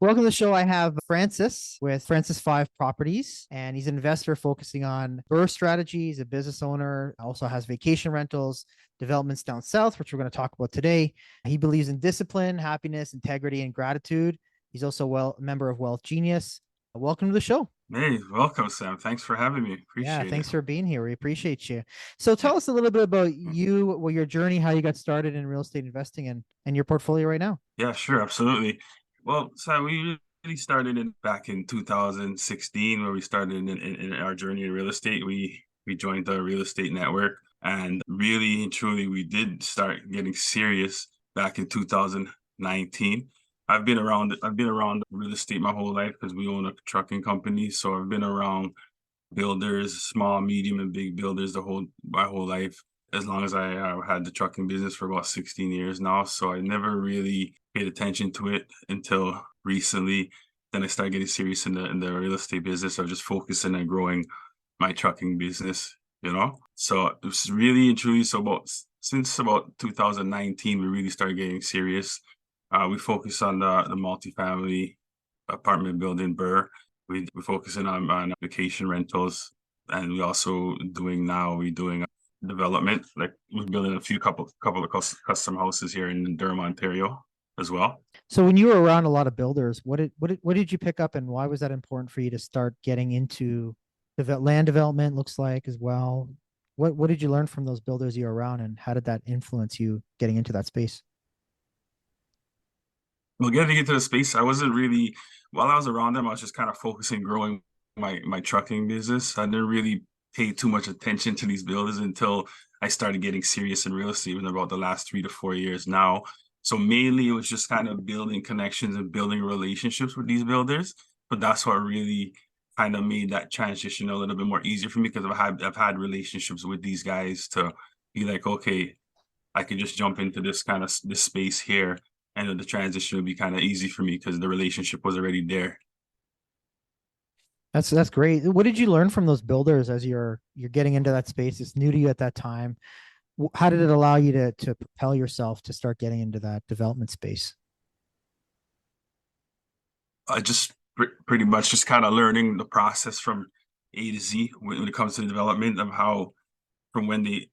Welcome to the show. I have Francis with Francis Five Properties, and he's an investor focusing on growth strategies, a business owner, also has vacation rentals, developments down south, which we're going to talk about today. He believes in discipline, happiness, integrity, and gratitude. He's also a member of Wealth Genius. Welcome to the show. Hey, welcome, Sam. Thanks for having me. Yeah, Appreciate it. thanks for being here. We appreciate you. So tell us a little bit about you, well, your journey, how you got started in real estate investing and your portfolio right now. Yeah, sure, absolutely. Well, Sam, we really started back in 2016, where we started in our journey in real estate. We joined the real estate network, and really and truly, we did start getting serious back in 2019. I've been around real estate my whole life because we own a trucking company. So I've been around builders, small, medium, and big builders my whole life. As long as I had the trucking business for about 16 years now, so I never really paid attention to it until recently. Then I started getting serious in the real estate business. I was just focusing on growing my trucking business, So it was really and truly since about 2019, we really started getting serious. We focus on the multifamily apartment building Burr. We're focusing on vacation rentals, and we're doing development. Like we're building a couple of custom houses here in Durham, Ontario, as well. So when you were around a lot of builders, what did you pick up, and why was that important for you to start getting into land development? Looks like as well. What did you learn from those builders you were around, and how did that influence you getting into that space? Well, getting into the space, I wasn't really while I was around them, I was just kind of focusing growing my trucking business. I didn't really pay too much attention to these builders until I started getting serious in real estate in about the last 3 to 4 years now. So mainly it was just kind of building connections and building relationships with these builders. But that's what really kind of made that transition a little bit more easier for me, because I've had relationships with these guys to be like, okay, I could just jump into this space here, and the transition would be kind of easy for me because the relationship was already there. That's great. What did you learn from those builders as you're getting into that space? It's new to you at that time. How did it allow you to propel yourself to start getting into that development space? I just pretty much just kind of learning the process from A to Z when it comes to the development of how, from when they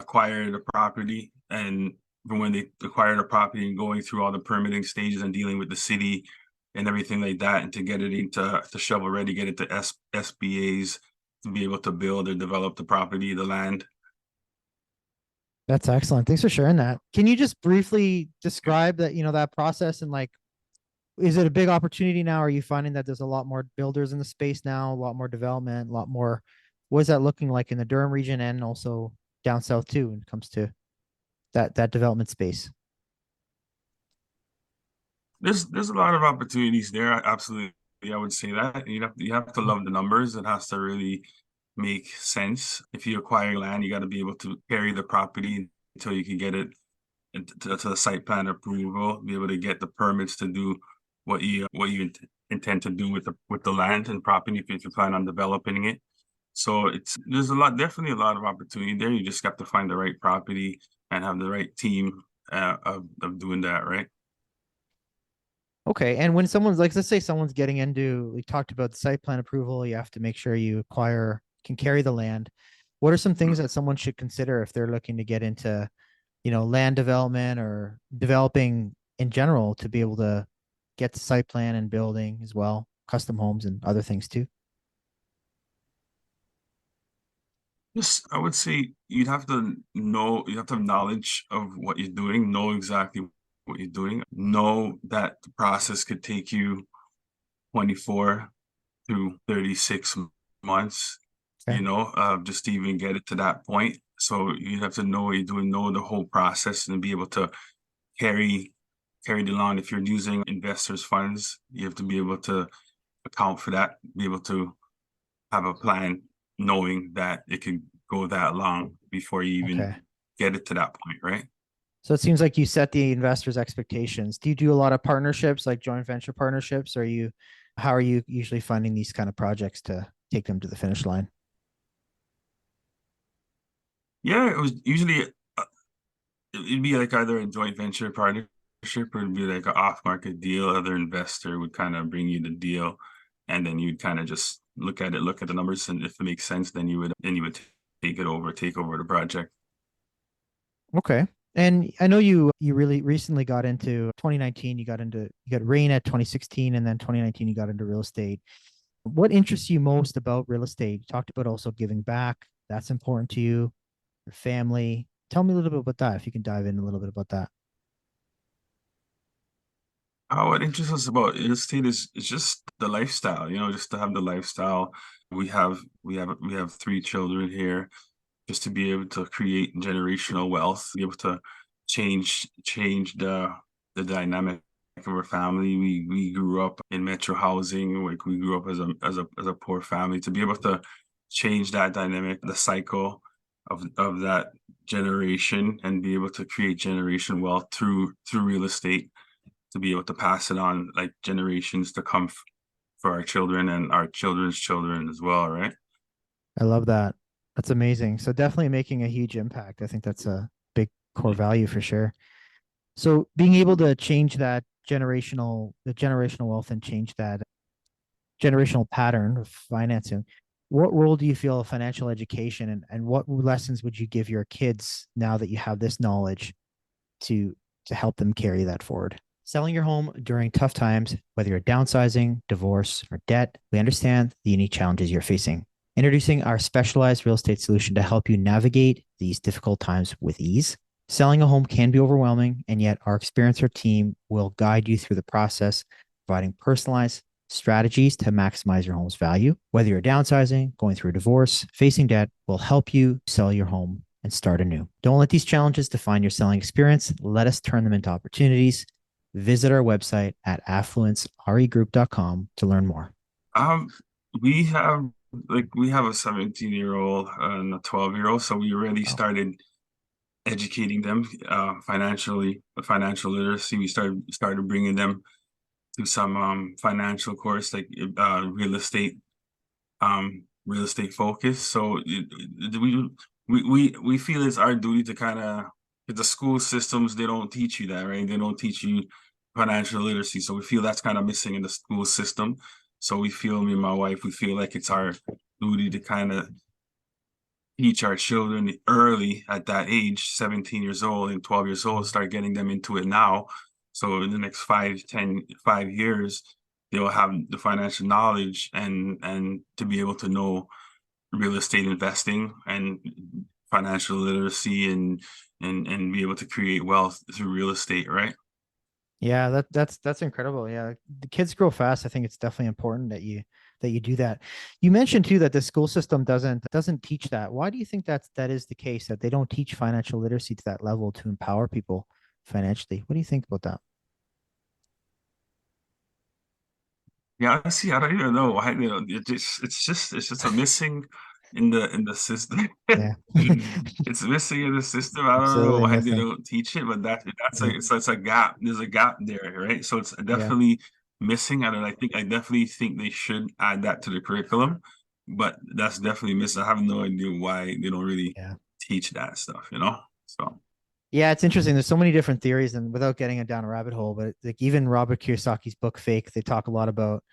acquire the property and from when they acquire the property and going through all the permitting stages and dealing with the city and everything like that, and to get it into the shovel ready, get it to SBAs to be able to build or develop the property, the land. That's excellent. Thanks for sharing that. Can you just briefly describe that process, and like, is it a big opportunity now? Are you finding that there's a lot more builders in the space now, a lot more development, a lot more? What is that looking like in the Durham region and also down south too when it comes to that development space? There's a lot of opportunities there. Absolutely, I would say that you have to love the numbers. It has to really make sense. If you acquire land, you got to be able to carry the property until you can get it to the site plan approval, be able to get the permits to do what you intend to do with the land and property if you plan on developing it. So there's definitely a lot of opportunity there. You just got to find the right property and have the right team of doing that, right? Okay. And when someone's like, let's say someone's getting into, we talked about the site plan approval, you have to make sure you can carry the land. What are some things that someone should consider if they're looking to get into, land development or developing in general to be able to get the site plan and building as well, custom homes and other things too? Just, I would say you have to have knowledge of what you're doing, know exactly what you're doing, know that the process could take you 24 to 36 months, Okay. just to even get it to that point. So you have to know what you're doing, know the whole process, and be able to carry carry the loan. If you're using investors' funds, you have to be able to account for that, be able to have a plan, knowing that it could go that long before you even Okay. get it to that point, right? So it seems like you set the investors' expectations. Do you do a lot of partnerships, like joint venture partnerships? How are you usually funding these kind of projects to take them to the finish line? Yeah, it was usually it'd be like either a joint venture partner would be like an off-market deal. Other investor would kind of bring you the deal, and then you'd kind of just look at the numbers, and if it makes sense, then you would take over the project. Okay. And I know you really recently got into 2019, you got rain at 2016, and then 2019 you got into real estate. What interests you most about real estate? You talked about also giving back. That's important to you, your family. Tell me a little bit about that, if you can dive in a little bit about that. What interests us about real estate is just the lifestyle, just to have the lifestyle. We have 3 children here, just to be able to create generational wealth, be able to change the dynamic of our family. We grew up in metro housing, like we grew up as a poor family. To be able to change that dynamic, the cycle of that generation, and be able to create generation wealth through real estate, to be able to pass it on like generations to come for our children and our children's children as well, right? I love that. That's amazing. So definitely making a huge impact. I think that's a big core value for sure. So being able to change the generational wealth and change that generational pattern of financing, what role do you feel financial education and what lessons would you give your kids now that you have this knowledge to help them carry that forward? Selling your home during tough times, whether you're downsizing, divorce, or debt, we understand the unique challenges you're facing. Introducing our specialized real estate solution to help you navigate these difficult times with ease. Selling a home can be overwhelming, and yet our experienced team will guide you through the process, providing personalized strategies to maximize your home's value. Whether you're downsizing, going through a divorce, facing debt, will help you sell your home and start anew. Don't let these challenges define your selling experience. Let us turn them into opportunities. Visit our website at affluenceregroup.com to learn more. Um, we have a 17-year-old and a 12-year-old, so we already Wow. started educating them financially, financial literacy. We started bringing them to some financial course, like real estate focus. So we feel it's our duty to kind of, the school systems, they don't teach you that, right? They don't teach you financial literacy. So we feel that's kind of missing in the school system. So me and my wife, we feel like it's our duty to kind of teach our children early at that age, 17 years old and 12 years old, start getting them into it now. So in the next 5 years, they'll have the financial knowledge and to be able to know real estate investing and financial literacy, and be able to create wealth through real estate, right? Yeah, that's incredible. Yeah, the kids grow fast. I think it's definitely important that you do that. You mentioned too that the school system doesn't teach that. Why do you think that is the case, that they don't teach financial literacy to that level to empower people financially? What do you think about that? Yeah, see, I don't even know why they don't. It's just a missing in the system. Yeah. It's missing in the system. I don't know Absolutely why they missing. don't teach it, but that's Yeah. it's a gap. There's a gap there, right? So it's Yeah. definitely missing, and I definitely think they should add that to the curriculum, but that's definitely missing. I have no idea why they don't really Yeah. teach that stuff. So. Yeah, it's interesting. There's so many different theories, and without getting it down a rabbit hole, but like even Robert Kiyosaki's book Fake, they talk a lot about,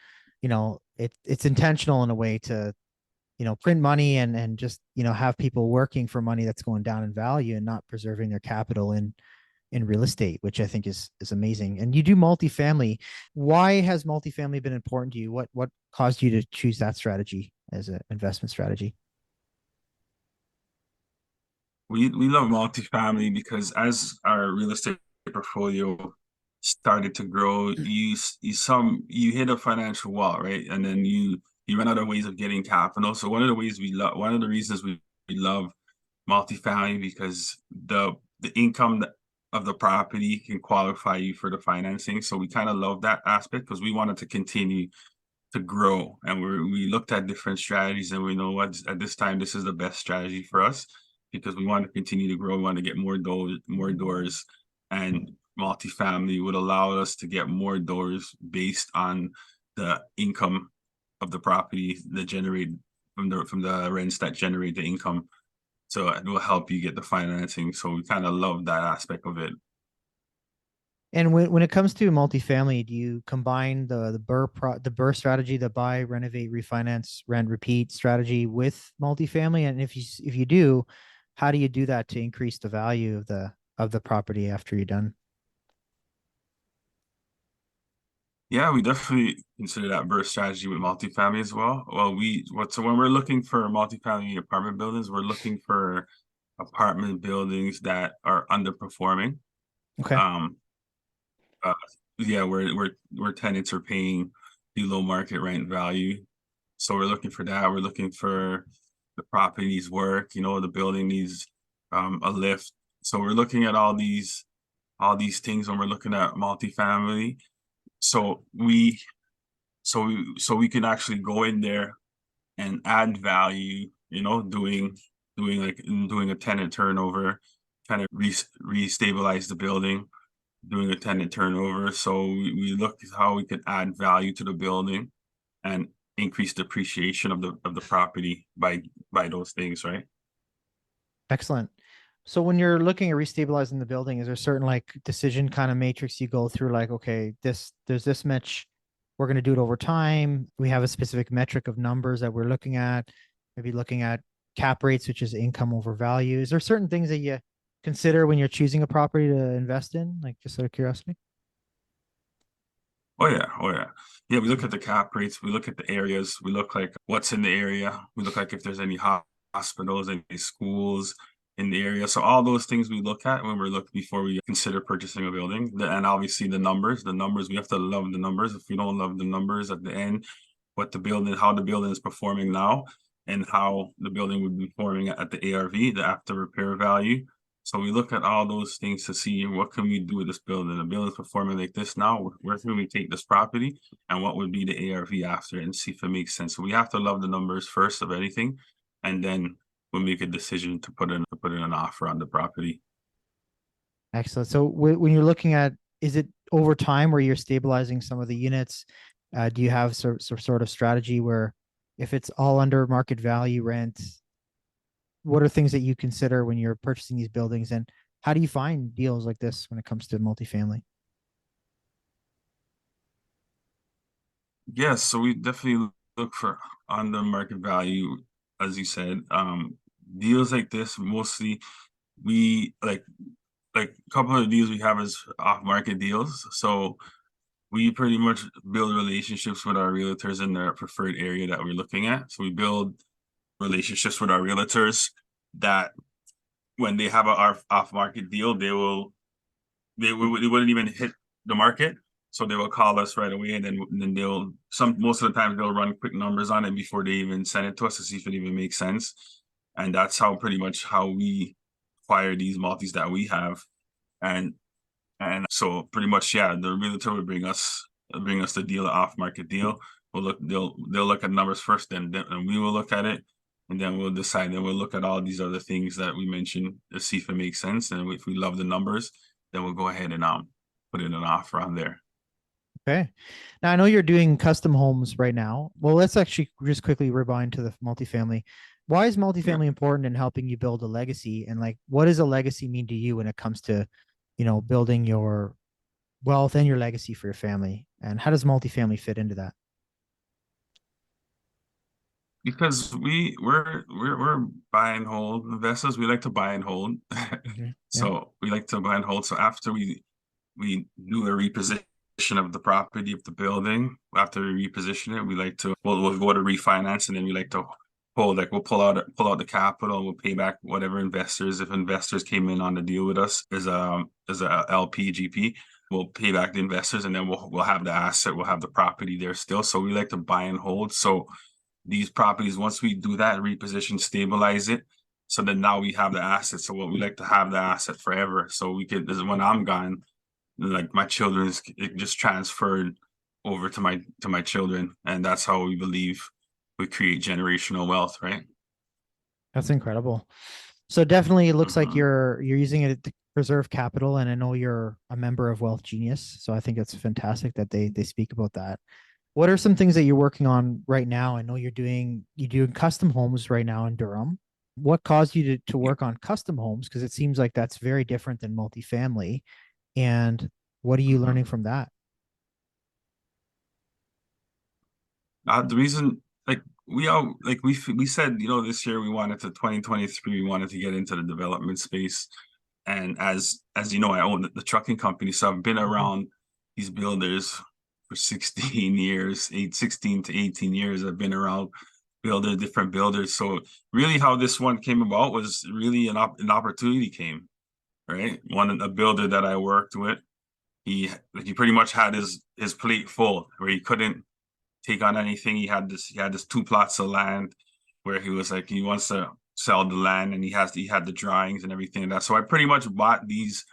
it's intentional in a way to, print money and just, have people working for money that's going down in value and not preserving their capital in real estate, which I think is amazing. And you do multifamily. Why has multifamily been important to you? What caused you to choose that strategy as an investment strategy? We love multifamily because as our real estate portfolio started to grow, you hit a financial wall, right? And then you run out of ways of getting capital. So one of the reasons we love multifamily, because the income of the property can qualify you for the financing. So we kind of love that aspect because we wanted to continue to grow, and we looked at different strategies, and we know what, at this time, this is the best strategy for us because we want to continue to grow. We want to get more doors, and multifamily would allow us to get more doors based on the income of the property that generate from the rents that generate the income. So it will help you get the financing. So we kind of love that aspect of it. And when it comes to multifamily, do you combine the BRRRR strategy, the buy, renovate, refinance, rent, repeat strategy with multifamily? And if you do, how do you do that to increase the value of the property after you're done? Yeah, we definitely consider that burst strategy with multifamily as well. So when we're looking for multifamily apartment buildings, we're looking for apartment buildings that are underperforming. Okay. Um, uh, yeah, where tenants are paying below market rent value. So we're looking for that. We're looking for the property needs work, the building needs a lift. So we're looking at all these things when we're looking at multifamily. So we can actually go in there and add value, doing a tenant turnover, kind of restabilize the building, doing a tenant turnover. So we look at how we could add value to the building and increase the appreciation of the property by those things, right? Excellent. So when you're looking at restabilizing the building, is there certain like decision kind of matrix you go through? Like, okay, there's this much, we're going to do it over time. We have a specific metric of numbers that we're looking at, maybe looking at cap rates, which is income over value. Is there certain things that you consider when you're choosing a property to invest in? Like just out of curiosity. Oh yeah, oh yeah. Yeah, we look at the cap rates, we look at the areas, we look like what's in the area, we look like if there's any hospitals, any schools in the area. So all those things we look at when we're looking before we consider purchasing a building. And obviously the numbers, we have to love the numbers. If we don't love the numbers at the end, how the building is performing now and how the building would be performing at the ARV, the after repair value. So we look at all those things to see what can we do with this building. The building's performing like this now. Where can we take this property, and what would be the ARV after, and see if it makes sense. So we have to love the numbers first of anything, and then we'll make a decision to put in an offer on the property. Excellent. So when you're looking at, is it over time where you're stabilizing some of the units? Do you have sort of strategy where if it's all under market value rent, what are things that you consider when you're purchasing these buildings, and how do you find deals like this when it comes to multifamily? Yes, so we definitely look for on the market value, as you said. Deals like this mostly we like a couple of deals we have is off market deals. So we pretty much build relationships with our realtors in their preferred area that we're looking at. So we build relationships with our realtors that when they have a off market deal, they wouldn't even hit the market. So they will call us right away, and then most of the time they'll run quick numbers on it before they even send it to us to see if it even makes sense. And that's how pretty much how we acquire these multis that we have. And and so pretty much, yeah, the realtor would bring us the deal, the off market deal. They'll look at numbers first, then and we will look at it, and then we'll decide. Then we'll look at all these other things that we mentioned to see if it makes sense. And if we love the numbers, then we'll go ahead and put in an offer on there. Okay. Now I know you're doing custom homes right now. Well, let's actually just quickly rewind to the multifamily. Why is Yeah. multifamily important in helping you build a legacy? And like, what does a legacy mean to you when it comes to, building your wealth and your legacy for your family? And how does multifamily fit into that? Because we're buy and hold investors. We like to buy and hold. Okay. Yeah. So we like to buy and hold. So after we do a reposition of the property of the building. After we reposition it, we'll go to refinance, and then we like to we'll pull out the capital. We'll pay back whatever investors, if investors came in on the deal with us as a LPGP. We'll pay back the investors, and then we'll have the asset, we'll have the property there still. So we like to buy and hold. So these properties, once we do that, reposition, stabilize it, so then now we have the asset. So what we like to have the asset forever. So this is when I'm gone, like my children's, it just transferred over to my children, and that's how we believe we create generational wealth, right? That's incredible. So definitely it looks like Mm-hmm. you're using it to preserve capital. And I know you're a member of Wealth Genius. So I think it's fantastic that they speak about that. What are some things that you're working on right now? I know you doing custom homes right now in Durham. What caused you to work on custom homes? Because it seems like that's very different than multifamily. And What are you Mhm. learning from that? The reason, like we all like we said, this year we wanted to 2023, we wanted to get into the development space. And as you know, I own the trucking company, so I've been Mhm. around these builders for 16 years, 16 to 18 years. I've been around different builders. So really how this one came about was really an opportunity came, right? A builder that I worked with, he pretty much had his plate full where he couldn't take on anything. He had this two plots of land where he was like he wants to sell the land, and he had the drawings and everything like that. So I pretty much bought these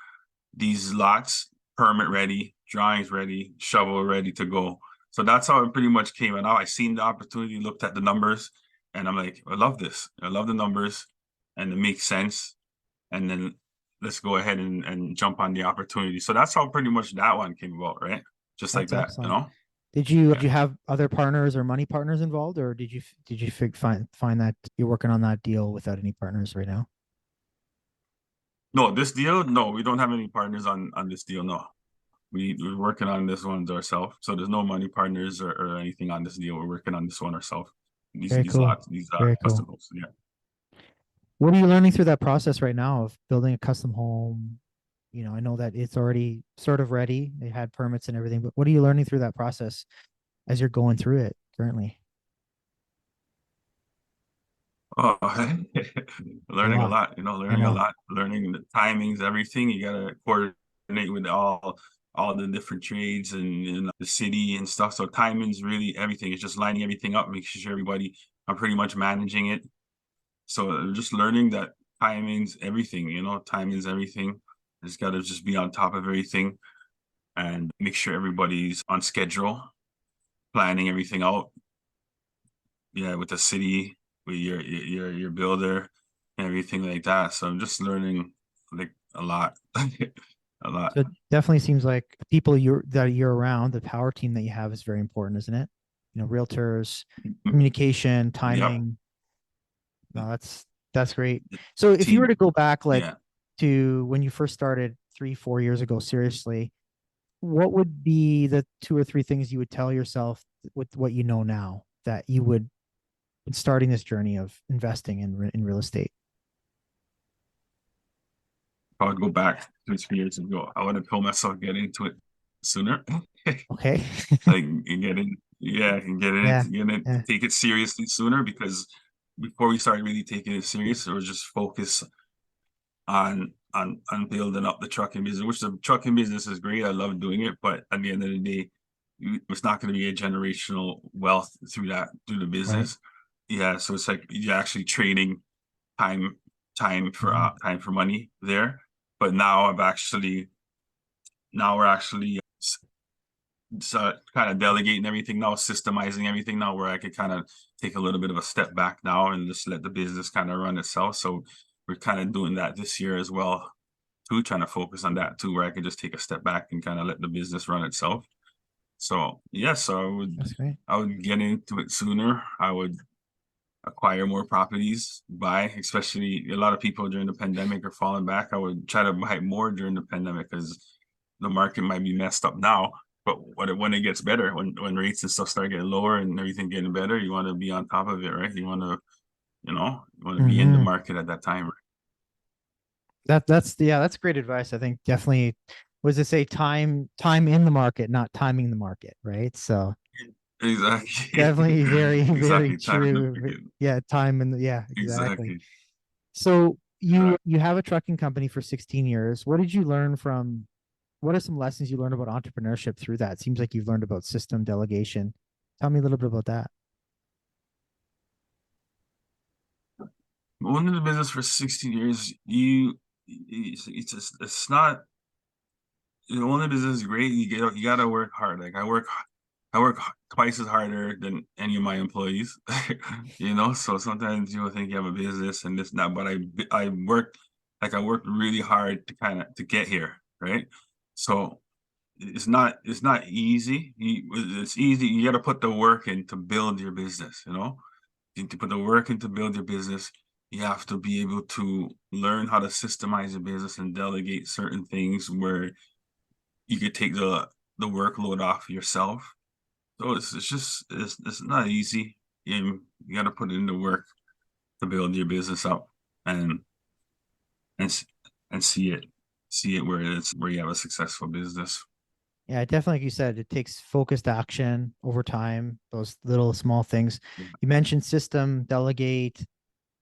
lots, permit ready, drawings ready, shovel ready to go. So that's how it pretty much came out. I seen the opportunity, looked at the numbers, and I'm like, I love this. I love the numbers, and it makes sense. And then let's go ahead and jump on the opportunity. So that's how pretty much that one came about, right? Just like That's that, you excellent. know? Did Yeah. you have other partners or money partners involved, or did you find that you're working on that deal without any partners right now? No, this deal, no, we don't have any partners on this deal. No, we're working on this one ourselves. So there's no money partners or anything on this deal. We're working on this one ourselves. These Very these cool. lots, these Very custom cool. homes. Yeah. What are you learning through that process right now of building a custom home? I know that it's already sort of ready. They had permits and everything, but what are you learning through that process as you're going through it currently? Oh, A learning a lot. lot. I Learning a know. lot. Learning the timings, everything. You gotta coordinate with all the different trades and the city and stuff. So timing's really everything. It's just lining everything up, making sure everybody. I'm pretty much managing it. So just learning that timing's everything, timing's everything. Just gotta just be on top of everything and make sure everybody's on schedule, planning everything out. Yeah, with the city, with your builder and everything like that. So I'm just learning like a lot. A lot. So it definitely seems like people you're around, the power team that you have is very important, isn't it? Realtors, Mhm. communication, Yep. timing. The No, that's great. So if you were to team. go back like Yeah. to when you first started 3, 4 years ago, seriously, what would be the two or three things you would tell yourself with what you know now that you would in starting this journey of investing in real estate? If I would go back 2 3 years ago, I would have told myself get into it sooner. Okay. Like and get in, yeah, and Yeah. get in, Yeah. take it seriously sooner because before we started really taking it serious, it was just focus on building up the trucking business, which the trucking business is great. I love doing it, but at the end of the day, it's not going to be a generational wealth through the Right. business. Yeah, so it's like you're actually trading time Mhm. time for money there. But now we're actually so kind of delegating everything now, systemizing everything now, where I could kind of take a little bit of a step back now and just let the business kind of run itself. So we're kind of doing that this year as well too, trying to focus on that too, where I could just take a step back and kind of let the business run itself. So yes, so That's great. I would get into it sooner. I would acquire more properties, buy, especially a lot of people during the pandemic are falling back. I would try to buy more during the pandemic because the market might be messed up now. But when it gets better, when rates and stuff start getting lower and everything getting better, you want to be on top of it, right? You want to be in the Hmm. market at that time. That's great advice. I think definitely was to say time in the market, not timing the market, right? So Exactly. definitely very, very Exactly. Time in the true. market. Yeah, time in the yeah, exactly. Exactly. So you Exactly. you have a trucking company for 16 years. What did you learn from what are some lessons you learned about entrepreneurship through that? It seems like you've learned about system delegation. Tell me a little bit about that. Owning the business for 16 years, it's not owning the business is great. You gotta work hard. Like I work twice as harder than any of my employees. So sometimes you think you have a business and this and that, but I worked really hard to get here, right? So it's not easy. It's easy. You got to put the work in to build your business. You need to put the work in to build your business. You have to be able to learn how to systemize your business and delegate certain things where you could take the workload off yourself. So it's not easy. You got to put in the work to build your business up and and s- and see it where it's where you have a successful business. Yeah, definitely, like you said, it takes focused action over time, those little small things. You mentioned system, delegate.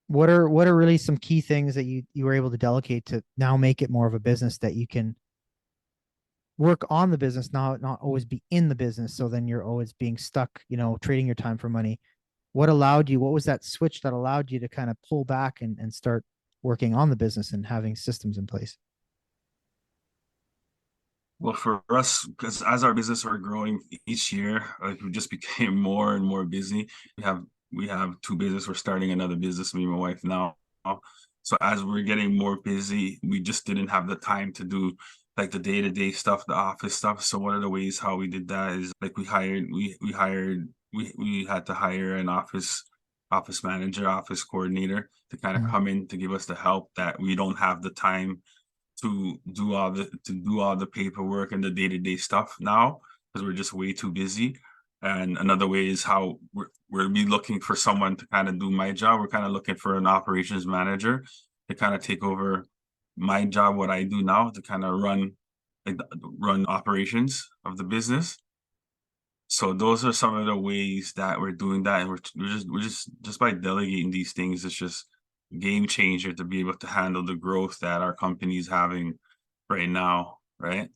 What are really some key things that you were able to delegate to now make it more of a business that you can work on the business, not always be in the business. So then you're always being stuck, trading your time for money. What was that switch that allowed you to kind of pull back and start working on the business and having systems in place? Well, for us, because as our business are growing each year, like we just became more and more busy. We have we have two business. We're starting another business, me and my wife now. So as we're getting more busy, we just didn't have the time to do like the day-to-day stuff, the office stuff. So one of the ways how we did that is like we had to hire an office manager, office coordinator to kind of Mhm. come in to give us the help that we don't have the time to do all the paperwork and the day-to-day stuff now because we're just way too busy. And another way is how we're be looking for someone to kind of do my job. We're kind of looking for an operations manager to kind of take over my job, what I do now, to kind of like run operations of the business. So those are some of the ways that we're doing that, and we're just by delegating these things, it's just game changer to be able to handle the growth that our company is having right now, right?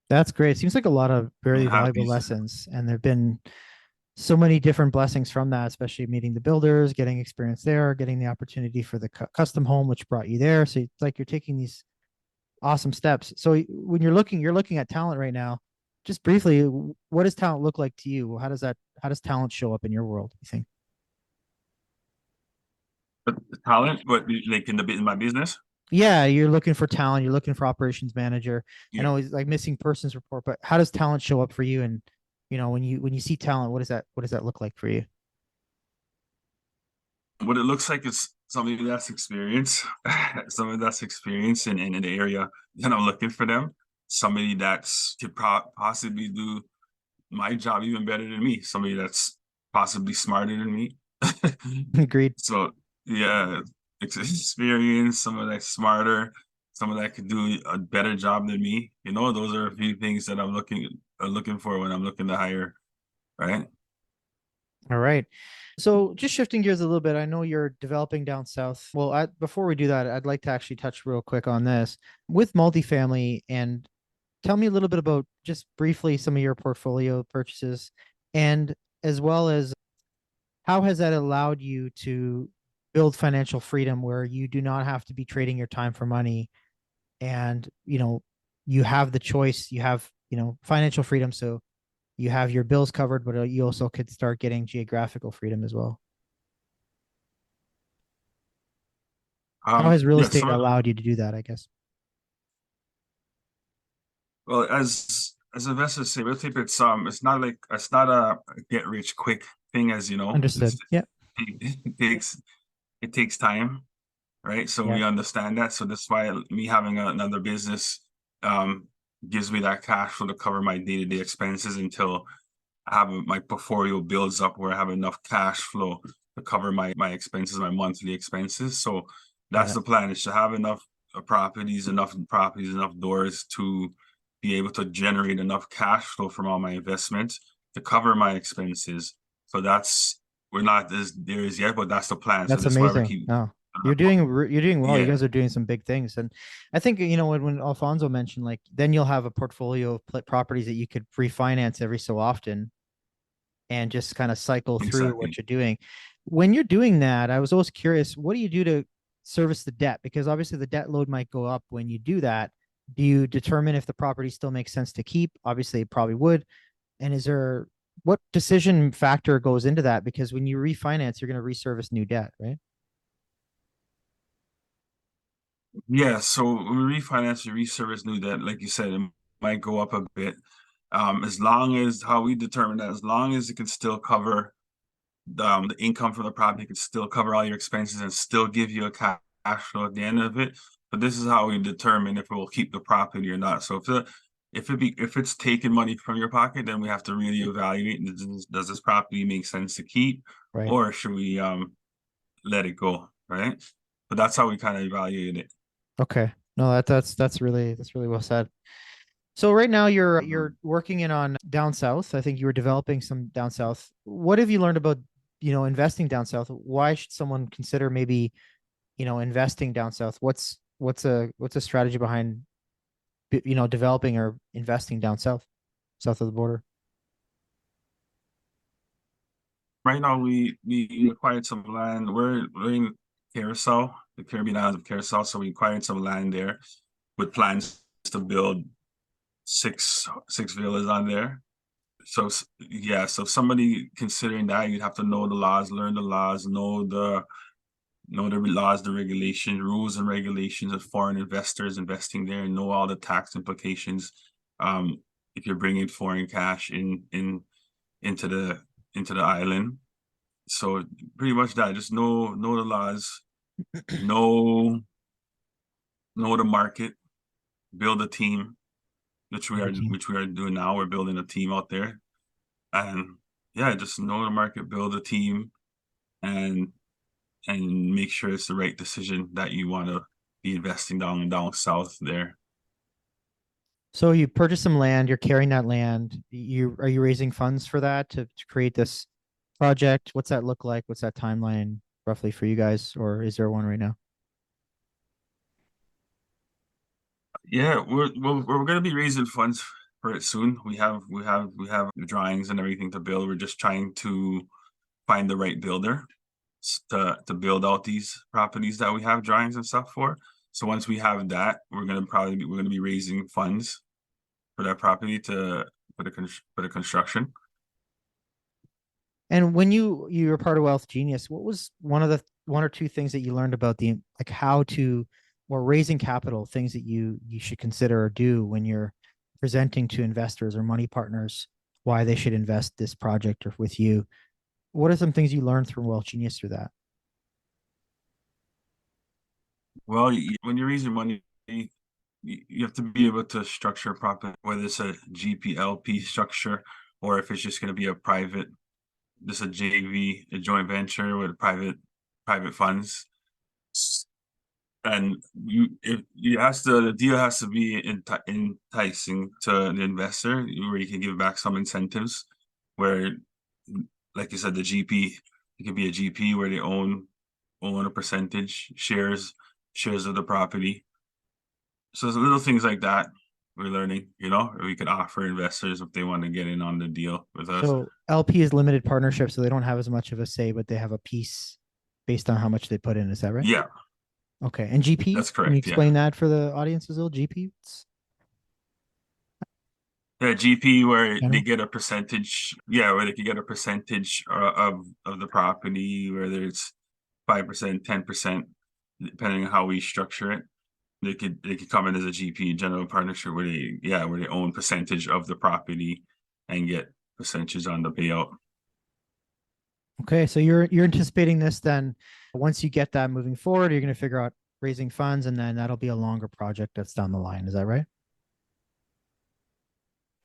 That's great. Seems like a lot of And very have valuable these, lessons, and there've been so many different blessings from that, especially meeting the builders, getting experience there, getting the opportunity for the custom home, which brought you there. So it's like you're taking these awesome steps. So when you're looking at talent right now. Just briefly, what does talent look like to you? How does talent show up in your world, you think? but the talent, but like in my business, Yeah, you're looking for talent, you're looking for operations manager. I yeah. know it's like missing persons report, but how does talent show up for you? And when you see talent, what does that look like for you? What it looks like is somebody that's experienced, somebody that's experienced in the area, and I'm looking for them. Somebody that's could possibly do my job even better than me. Somebody that's possibly smarter than me. Agreed. So yeah, experience, someone that's smarter, someone that could do a better job than me. Those are a few things that I'm looking for when I'm looking to hire, right? All right. So just shifting gears a little bit, I know you're developing down south. Well, before we do that, I'd like to actually touch real quick on this with multifamily and tell me a little bit about just briefly some of your portfolio purchases and as well as how has that allowed you to build financial freedom where you do not have to be trading your time for money and you have the choice, you have financial freedom, so you have your bills covered, but you also could start getting geographical freedom as well. How has real Yeah, estate allowed you to do that, I guess? well, as investors say, real estate, it's not a get rich quick thing, as you know. Understood. Yeah. It takes time, right? So Yeah. we understand that. So that's why me having another business um gives me that cash flow to cover my day-to-day expenses until I have my portfolio builds up where I have enough cash flow to cover my expenses, my monthly expenses. So Got that's it. the plan, is to have enough properties, enough doors to be able to generate enough cash flow from all my investments to cover my expenses. So that's we're not as there is yet, but that's the plan. So That's that's why we amazing. keep No, you're doing well. You yeah, guys are doing some big things, and I think when Alfonso mentioned like then you'll have a portfolio of properties that you could refinance every so often and just kind of cycle through what exactly. you're doing. When you're doing that, I was always curious, what do you do to service the debt? Because obviously the debt load might go up when you do that. Do you determine if the property still makes sense to keep? Obviously, it probably would. And what decision factor goes into that? Because when you refinance, you're going to reservice new debt, right? Yeah, so when we refinance, we reservice new debt, like you said, it might go up a bit. As long as how we determine that, as long as it can still cover the income from the property, can still cover all your expenses and still give you a cash flow at the end of it. But this is how we determine if it will keep the property or not. So if it's taking money from your pocket, then we have to really evaluate, does this property make sense to keep, Right. or should we let it go, right? But that's how we kind of evaluate it. Okay. No, that's really well said. So right now you're Mhm. working in on down south. I think you were developing some down south. What have you learned about, investing down south? Why should someone consider maybe, investing down south? What's a strategy behind developing or investing down south, south of the border? Right now, we acquired some land. We're in Curacao, the Caribbean islands of Curacao, so we acquired some land there with plans to build six villas on there. So yeah, so somebody considering that, you'd have to know the laws, learn the laws, know the laws, the regulations, rules and regulations of foreign investors investing there, and know all the tax implications. Um, if you're bringing foreign cash into the island, so pretty much that. Just know the laws, know know the market, build a team, Build a team. which we are doing now. We're building a team out there, and yeah, just know the market, build a team, and make sure it's the right decision that you want to be investing down south there. So you purchase some land, you're carrying that land. Are you raising funds for that to create this project? What's that look like? What's that timeline roughly for you guys, or is there one right now? Yeah, we're gonna be raising funds for it soon. We have the drawings and everything to build. We're just trying to find the right builder to build out these properties that we have drawings and stuff for. So once we have that, we're gonna be raising funds for that property to for the construction. And when you were part of Wealth Genius, what was one or two things that you learned about the like how to or raising capital, things that you should consider or do when you're presenting to investors or money partners why they should invest this project or with you? What are some things you learned from Wealth Genius through that? Well, when you're raising money, you have to be able to structure properly, whether it's a GPLP structure or if it's just going to be a private, just a JV, a joint venture with private funds. And the deal has to be enticing to the investor, where you can give back some incentives, where, like you said, the GP, it could be a GP where they own a percentage shares of the property. So it's little things like that we're learning, or we could offer investors if they want to get in on the deal with us. So LP is limited partnership, so they don't have as much of a say, but they have a piece based on how much they put in. Is that right? Yeah, Okay. And GP, that's can you correct. Yeah. explain that for the audience as well? GP, Yeah, GP where they general. get a percentage, where they can get a percentage of the property, whether it's 5%, 10%, depending on how we structure it. They could come in as a GP, general partnership, where they own percentage of the property and get percentages on the payout. Okay, so you're anticipating this then once you get that moving forward, you're going to figure out raising funds and then that'll be a longer project that's down the line. Is that right?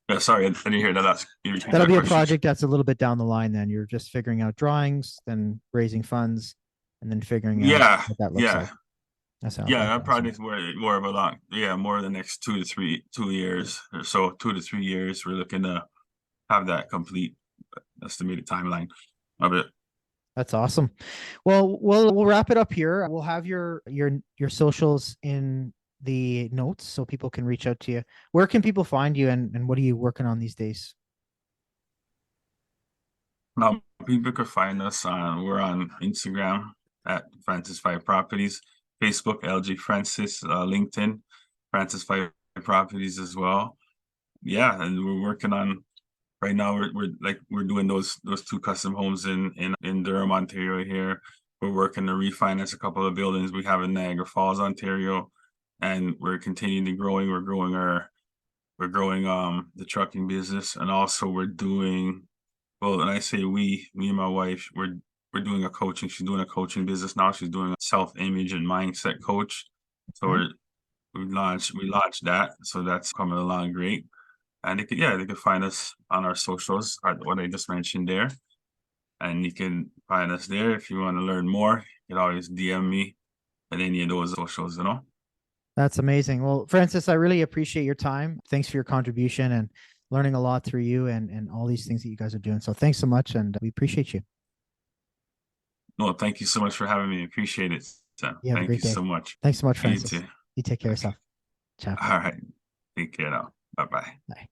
Yeah, sorry, I didn't hear that. Can you repeat That'll that be a question? project that's a little bit down the line then. You're just figuring out drawings, then raising funds, and then figuring out Yeah, what that looks like. yeah, That sounds yeah. okay. That Awesome. project's more of a long, more the next 2 years or so. 2 to 3 years, we're looking to have that complete estimated timeline of it. That's awesome. Well, we'll wrap it up here. We'll have your socials in the notes so people can reach out to you. Where can people find you and what are you working on these days? Now, people could find us on, we're on Instagram at Francis Five Properties, Facebook, LG Francis, LinkedIn, Francis Five Properties as well. Yeah, and we're working on right now. We're doing those two custom homes in Durham, Ontario here. We're working to refinance a couple of buildings we have in Niagara Falls, Ontario, and we're continuing to growing. We're growing the trucking business, and also we're doing, well, and I say me and my wife, we're doing a coaching. She's doing a coaching business now. She's doing a self-image and mindset coach. So Okay. we launched that. So that's coming along great. And they could find us on our socials, what I just mentioned there. And you can find us there. If you want to learn more, you can always DM me at any of those socials, you know. That's amazing. Well, Francis, I really appreciate your time. Thanks for your contribution and learning a lot through you and all these things that you guys are doing. So thanks so much, and we appreciate you. No, thank you so much for having me. Appreciate it, Sam. You have a Thank great you so day. much. Thanks so much, You Francis. too. You take care of Okay. yourself. Ciao. All right. Take care now. Bye bye. Bye.